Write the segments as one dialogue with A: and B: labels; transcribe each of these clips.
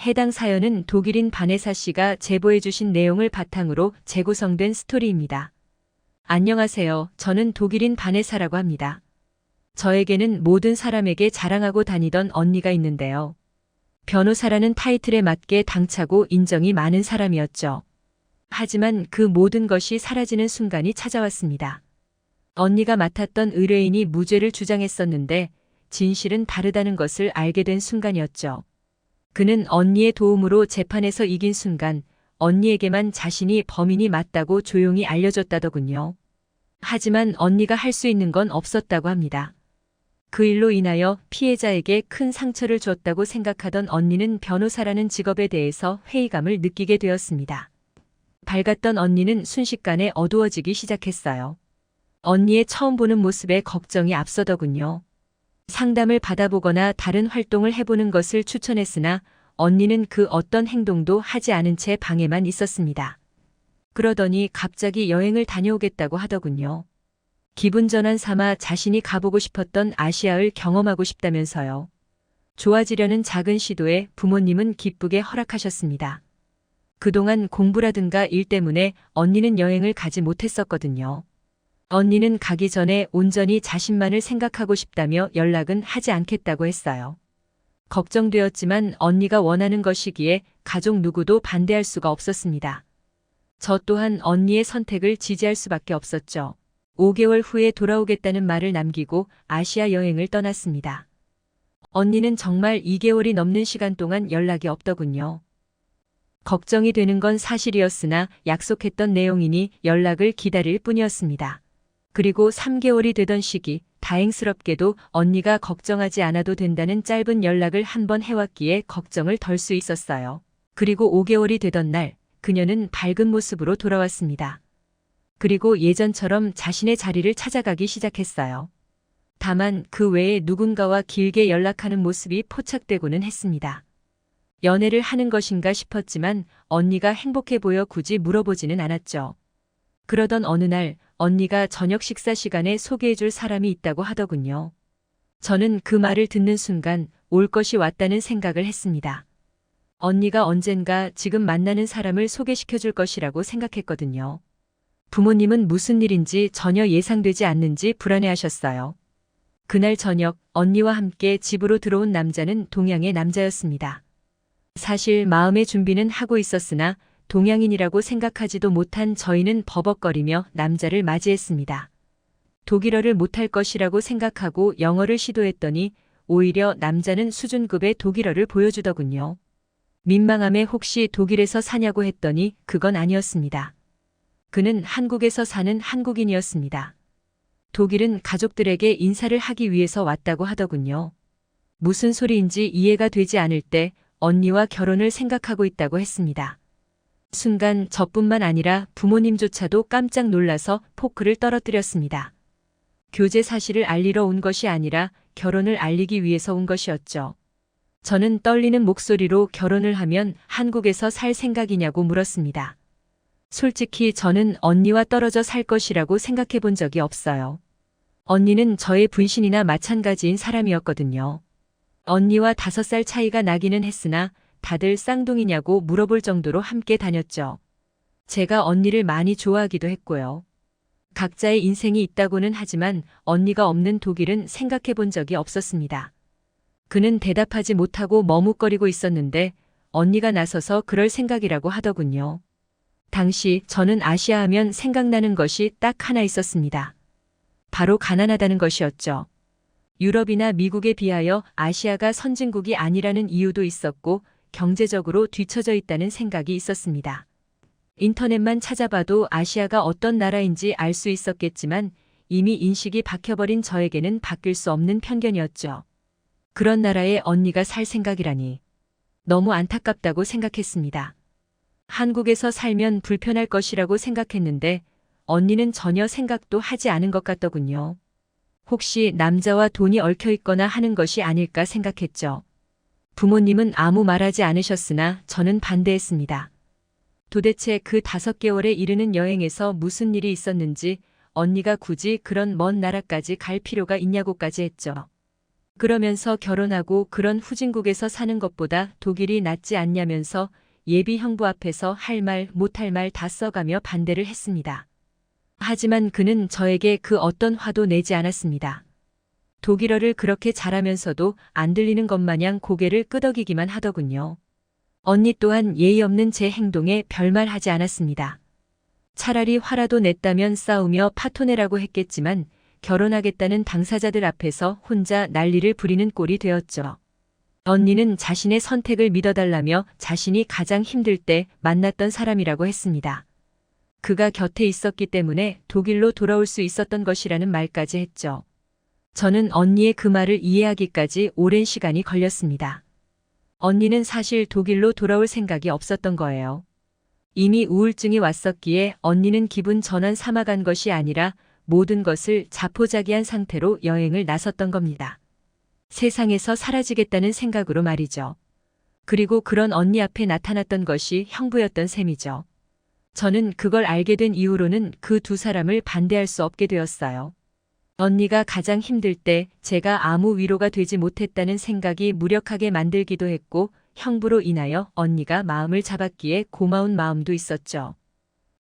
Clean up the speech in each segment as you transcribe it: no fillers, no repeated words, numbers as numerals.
A: 해당 사연은 독일인 바네사 씨가 제보해 주신 내용을 바탕으로 재구성된 스토리입니다. 안녕하세요. 저는 독일인 바네사라고 합니다. 저에게는 모든 사람에게 자랑하고 다니던 언니가 있는데요. 변호사라는 타이틀에 맞게 당차고 인정이 많은 사람이었죠. 하지만 그 모든 것이 사라지는 순간이 찾아왔습니다. 언니가 맡았던 의뢰인이 무죄를 주장했었는데 진실은 다르다는 것을 알게 된 순간이었죠. 그는 언니의 도움으로 재판에서 이긴 순간 언니에게만 자신이 범인이 맞다고 조용히 알려줬다더군요. 하지만 언니가 할 수 있는 건 없었다고 합니다. 그 일로 인하여 피해자에게 큰 상처를 줬다고 생각하던 언니는 변호사라는 직업에 대해서 회의감을 느끼게 되었습니다. 밝았던 언니는 순식간에 어두워지기 시작했어요. 언니의 처음 보는 모습에 걱정이 앞서더군요. 상담을 받아보거나 다른 활동을 해보는 것을 추천했으나 언니는 그 어떤 행동도 하지 않은 채 방에만 있었습니다. 그러더니 갑자기 여행을 다녀오겠다고 하더군요. 기분 전환 삼아 자신이 가보고 싶었던 아시아를 경험하고 싶다면서요. 좋아지려는 작은 시도에 부모님은 기쁘게 허락하셨습니다. 그동안 공부라든가 일 때문에 언니는 여행을 가지 못했었거든요. 언니는 가기 전에 온전히 자신만을 생각하고 싶다며 연락은 하지 않겠다고 했어요. 걱정되었지만 언니가 원하는 것이기에 가족 누구도 반대할 수가 없었습니다. 저 또한 언니의 선택을 지지할 수밖에 없었죠. 5개월 후에 돌아오겠다는 말을 남기고 아시아 여행을 떠났습니다. 언니는 정말 2개월이 넘는 시간 동안 연락이 없더군요. 걱정이 되는 건 사실이었으나 약속했던 내용이니 연락을 기다릴 뿐이었습니다. 그리고 3개월이 되던 시기, 다행스럽게도 언니가 걱정하지 않아도 된다는 짧은 연락을 한 번 해왔기에 걱정을 덜 수 있었어요. 그리고 5개월이 되던 날, 그녀는 밝은 모습으로 돌아왔습니다. 그리고 예전처럼 자신의 자리를 찾아가기 시작했어요. 다만 그 외에 누군가와 길게 연락하는 모습이 포착되고는 했습니다. 연애를 하는 것인가 싶었지만 언니가 행복해 보여 굳이 물어보지는 않았죠. 그러던 어느 날 언니가 저녁 식사 시간에 소개해줄 사람이 있다고 하더군요. 저는 그 말을 듣는 순간 올 것이 왔다는 생각을 했습니다. 언니가 언젠가 지금 만나는 사람을 소개시켜줄 것이라고 생각했거든요. 부모님은 무슨 일인지 전혀 예상되지 않는지 불안해하셨어요. 그날 저녁 언니와 함께 집으로 들어온 남자는 동양의 남자였습니다. 사실 마음의 준비는 하고 있었으나 동양인이라고 생각하지도 못한 저희는 버벅거리며 남자를 맞이했습니다. 독일어를 못할 것이라고 생각하고 영어를 시도했더니 오히려 남자는 수준급의 독일어를 보여주더군요. 민망함에 혹시 독일에서 사냐고 했더니 그건 아니었습니다. 그는 한국에서 사는 한국인이었습니다. 독일은 가족들에게 인사를 하기 위해서 왔다고 하더군요. 무슨 소리인지 이해가 되지 않을 때 언니와 결혼을 생각하고 있다고 했습니다. 순간 저뿐만 아니라 부모님조차도 깜짝 놀라서 포크를 떨어뜨렸습니다. 교제 사실을 알리러 온 것이 아니라 결혼을 알리기 위해서 온 것이었죠. 저는 떨리는 목소리로 결혼을 하면 한국에서 살 생각이냐고 물었습니다. 솔직히 저는 언니와 떨어져 살 것이라고 생각해 본 적이 없어요. 언니는 저의 분신이나 마찬가지인 사람이었거든요. 언니와 5살 차이가 나기는 했으나 다들 쌍둥이냐고 물어볼 정도로 함께 다녔죠. 제가 언니를 많이 좋아하기도 했고요. 각자의 인생이 있다고는 하지만 언니가 없는 독일은 생각해 본 적이 없었습니다. 그는 대답하지 못하고 머뭇거리고 있었는데 언니가 나서서 그럴 생각이라고 하더군요. 당시 저는 아시아 하면 생각나는 것이 딱 하나 있었습니다. 바로 가난하다는 것이었죠. 유럽이나 미국에 비하여 아시아가 선진국이 아니라는 이유도 있었고 경제적으로 뒤처져 있다는 생각이 있었습니다. 인터넷만 찾아봐도 아시아가 어떤 나라인지 알 수 있었겠지만 이미 인식이 박혀버린 저에게는 바뀔 수 없는 편견이었죠. 그런 나라에 언니가 살 생각이라니. 너무 안타깝다고 생각했습니다. 한국에서 살면 불편할 것이라고 생각했는데 언니는 전혀 생각도 하지 않은 것 같더군요. 혹시 남자와 돈이 얽혀 있거나 하는 것이 아닐까 생각했죠. 부모님은 아무 말하지 않으셨으나 저는 반대했습니다. 도대체 그 5개월에 이르는 여행에서 무슨 일이 있었는지 언니가 굳이 그런 먼 나라까지 갈 필요가 있냐고까지 했죠. 그러면서 결혼하고 그런 후진국에서 사는 것보다 독일이 낫지 않냐면서 예비 형부 앞에서 할 말 못할 말 다 써가며 반대를 했습니다. 하지만 그는 저에게 그 어떤 화도 내지 않았습니다. 독일어를 그렇게 잘하면서도 안 들리는 것 마냥 고개를 끄덕이기만 하더군요. 언니 또한 예의 없는 제 행동에 별말 하지 않았습니다. 차라리 화라도 냈다면 싸우며 파토내라고 했겠지만 결혼하겠다는 당사자들 앞에서 혼자 난리를 부리는 꼴이 되었죠. 언니는 자신의 선택을 믿어달라며 자신이 가장 힘들 때 만났던 사람이라고 했습니다. 그가 곁에 있었기 때문에 독일로 돌아올 수 있었던 것이라는 말까지 했죠. 저는 언니의 그 말을 이해하기까지 오랜 시간이 걸렸습니다. 언니는 사실 독일로 돌아올 생각이 없었던 거예요. 이미 우울증이 왔었기에 언니는 기분 전환 삼아 간 것이 아니라 모든 것을 자포자기한 상태로 여행을 나섰던 겁니다. 세상에서 사라지겠다는 생각으로 말이죠. 그리고 그런 언니 앞에 나타났던 것이 형부였던 셈이죠. 저는 그걸 알게 된 이후로는 그 두 사람을 반대할 수 없게 되었어요. 언니가 가장 힘들 때 제가 아무 위로가 되지 못했다는 생각이 무력하게 만들기도 했고 형부로 인하여 언니가 마음을 잡았기에 고마운 마음도 있었죠.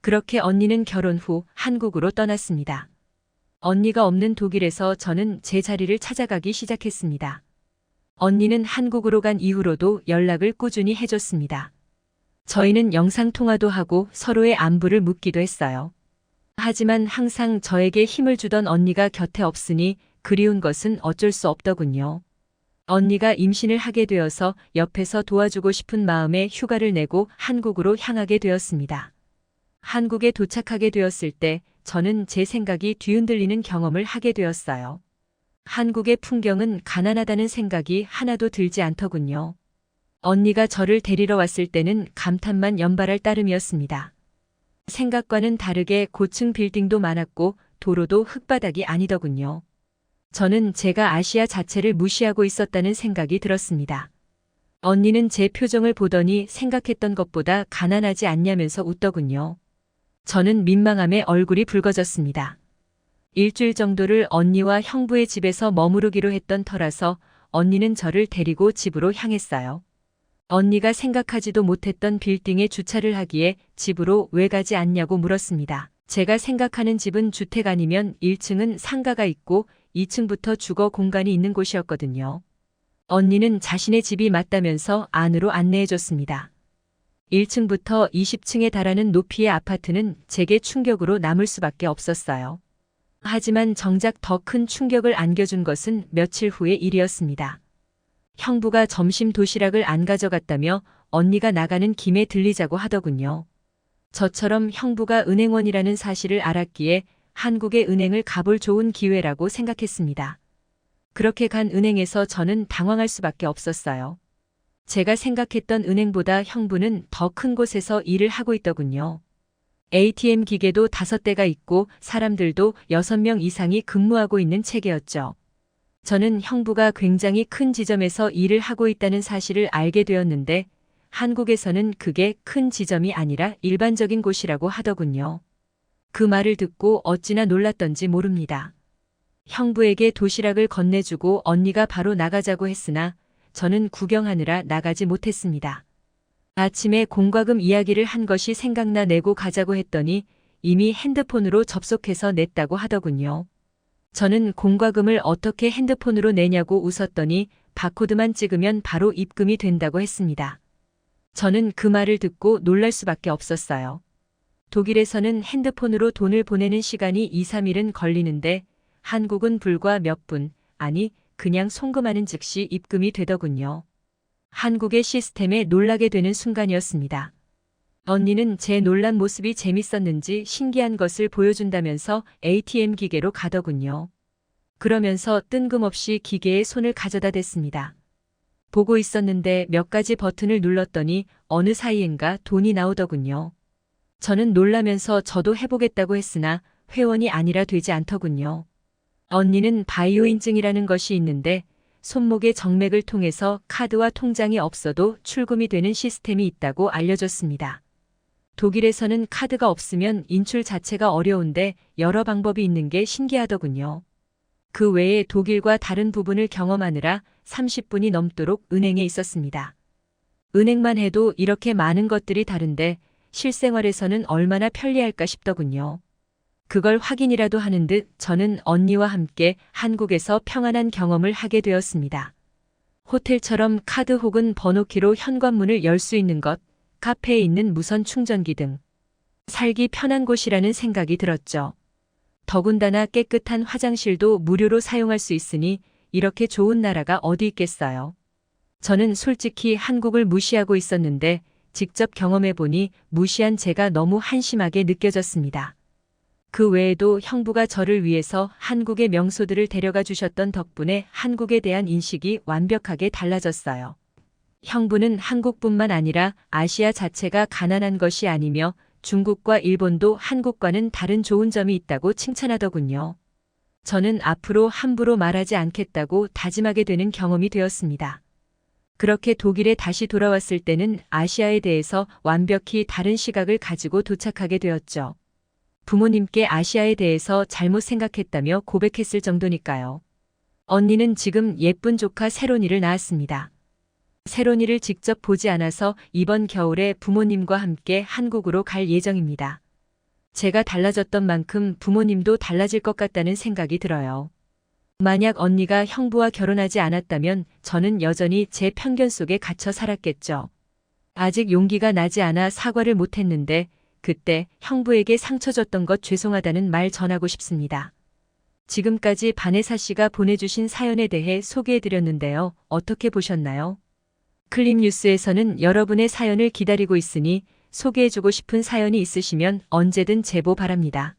A: 그렇게 언니는 결혼 후 한국으로 떠났습니다. 언니가 없는 독일에서 저는 제 자리를 찾아가기 시작했습니다. 언니는 한국으로 간 이후로도 연락을 꾸준히 해줬습니다. 저희는 영상통화도 하고 서로의 안부를 묻기도 했어요. 하지만 항상 저에게 힘을 주던 언니가 곁에 없으니 그리운 것은 어쩔 수 없더군요. 언니가 임신을 하게 되어서 옆에서 도와주고 싶은 마음에 휴가를 내고 한국으로 향하게 되었습니다. 한국에 도착하게 되었을 때 저는 제 생각이 뒤흔들리는 경험을 하게 되었어요. 한국의 풍경은 가난하다는 생각이 하나도 들지 않더군요. 언니가 저를 데리러 왔을 때는 감탄만 연발할 따름이었습니다. 생각과는 다르게 고층 빌딩도 많았고 도로도 흙바닥이 아니더군요. 저는 제가 아시아 자체를 무시하고 있었다는 생각이 들었습니다. 언니는 제 표정을 보더니 생각했던 것보다 가난하지 않냐면서 웃더군요. 저는 민망함에 얼굴이 붉어졌습니다. 일주일 정도를 언니와 형부의 집에서 머무르기로 했던 터라서 언니는 저를 데리고 집으로 향했어요. 언니가 생각하지도 못했던 빌딩에 주차를 하기에 집으로 왜 가지 않냐고 물었습니다. 제가 생각하는 집은 주택 아니면 1층은 상가가 있고 2층부터 주거 공간이 있는 곳이었거든요. 언니는 자신의 집이 맞다면서 안으로 안내해줬습니다. 1층부터 20층에 달하는 높이의 아파트는 제게 충격으로 남을 수밖에 없었어요. 하지만 정작 더 큰 충격을 안겨준 것은 며칠 후의 일이었습니다. 형부가 점심 도시락을 안 가져갔다며 언니가 나가는 김에 들리자고 하더군요. 저처럼 형부가 은행원이라는 사실을 알았기에 한국의 은행을 가볼 좋은 기회라고 생각했습니다. 그렇게 간 은행에서 저는 당황할 수밖에 없었어요. 제가 생각했던 은행보다 형부는 더 큰 곳에서 일을 하고 있더군요. ATM 기계도 5대가 있고 사람들도 6명 이상이 근무하고 있는 체계였죠. 저는 형부가 굉장히 큰 지점에서 일을 하고 있다는 사실을 알게 되었는데 한국에서는 그게 큰 지점이 아니라 일반적인 곳이라고 하더군요. 그 말을 듣고 어찌나 놀랐던지 모릅니다. 형부에게 도시락을 건네주고 언니가 바로 나가자고 했으나 저는 구경하느라 나가지 못했습니다. 아침에 공과금 이야기를 한 것이 생각나 내고 가자고 했더니 이미 핸드폰으로 접속해서 냈다고 하더군요. 저는 공과금을 어떻게 핸드폰으로 내냐고 웃었더니 바코드만 찍으면 바로 입금이 된다고 했습니다. 저는 그 말을 듣고 놀랄 수밖에 없었어요. 독일에서는 핸드폰으로 돈을 보내는 시간이 2, 3일은 걸리는데 한국은 불과 몇 분, 아니 그냥 송금하는 즉시 입금이 되더군요. 한국의 시스템에 놀라게 되는 순간이었습니다. 언니는 제 놀란 모습이 재밌었는지 신기한 것을 보여준다면서 ATM 기계로 가더군요. 그러면서 뜬금없이 기계에 손을 가져다 댔습니다. 보고 있었는데 몇 가지 버튼을 눌렀더니 어느 사이엔가 돈이 나오더군요. 저는 놀라면서 저도 해보겠다고 했으나 회원이 아니라 되지 않더군요. 언니는 바이오 인증이라는 것이 있는데 손목의 정맥을 통해서 카드와 통장이 없어도 출금이 되는 시스템이 있다고 알려줬습니다. 독일에서는 카드가 없으면 인출 자체가 어려운데 여러 방법이 있는 게 신기하더군요. 그 외에 독일과 다른 부분을 경험하느라 30분이 넘도록 은행에 있었습니다. 은행만 해도 이렇게 많은 것들이 다른데 실생활에서는 얼마나 편리할까 싶더군요. 그걸 확인이라도 하는 듯 저는 언니와 함께 한국에서 평안한 경험을 하게 되었습니다. 호텔처럼 카드 혹은 번호키로 현관문을 열 수 있는 것, 카페에 있는 무선 충전기 등 살기 편한 곳이라는 생각이 들었죠. 더군다나 깨끗한 화장실도 무료로 사용할 수 있으니 이렇게 좋은 나라가 어디 있겠어요. 저는 솔직히 한국을 무시하고 있었는데 직접 경험해 보니 무시한 제가 너무 한심하게 느껴졌습니다. 그 외에도 형부가 저를 위해서 한국의 명소들을 데려가 주셨던 덕분에 한국에 대한 인식이 완벽하게 달라졌어요. 형부는 한국뿐만 아니라 아시아 자체가 가난한 것이 아니며 중국과 일본도 한국과는 다른 좋은 점이 있다고 칭찬하더군요. 저는 앞으로 함부로 말하지 않겠다고 다짐하게 되는 경험이 되었습니다. 그렇게 독일에 다시 돌아왔을 때는 아시아에 대해서 완벽히 다른 시각을 가지고 도착하게 되었죠. 부모님께 아시아에 대해서 잘못 생각했다며 고백했을 정도니까요. 언니는 지금 예쁜 조카 세론이를 낳았습니다. 세론이를 직접 보지 않아서 이번 겨울에 부모님과 함께 한국으로 갈 예정입니다. 제가 달라졌던 만큼 부모님도 달라질 것 같다는 생각이 들어요. 만약 언니가 형부와 결혼하지 않았다면 저는 여전히 제 편견 속에 갇혀 살았겠죠. 아직 용기가 나지 않아 사과를 못했는데 그때 형부에게 상처 줬던 것 죄송하다는 말 전하고 싶습니다. 지금까지 바네사 씨가 보내주신 사연에 대해 소개해드렸는데요. 어떻게 보셨나요? 클립뉴스에서는 여러분의 사연을 기다리고 있으니 소개해주고 싶은 사연이 있으시면 언제든 제보 바랍니다.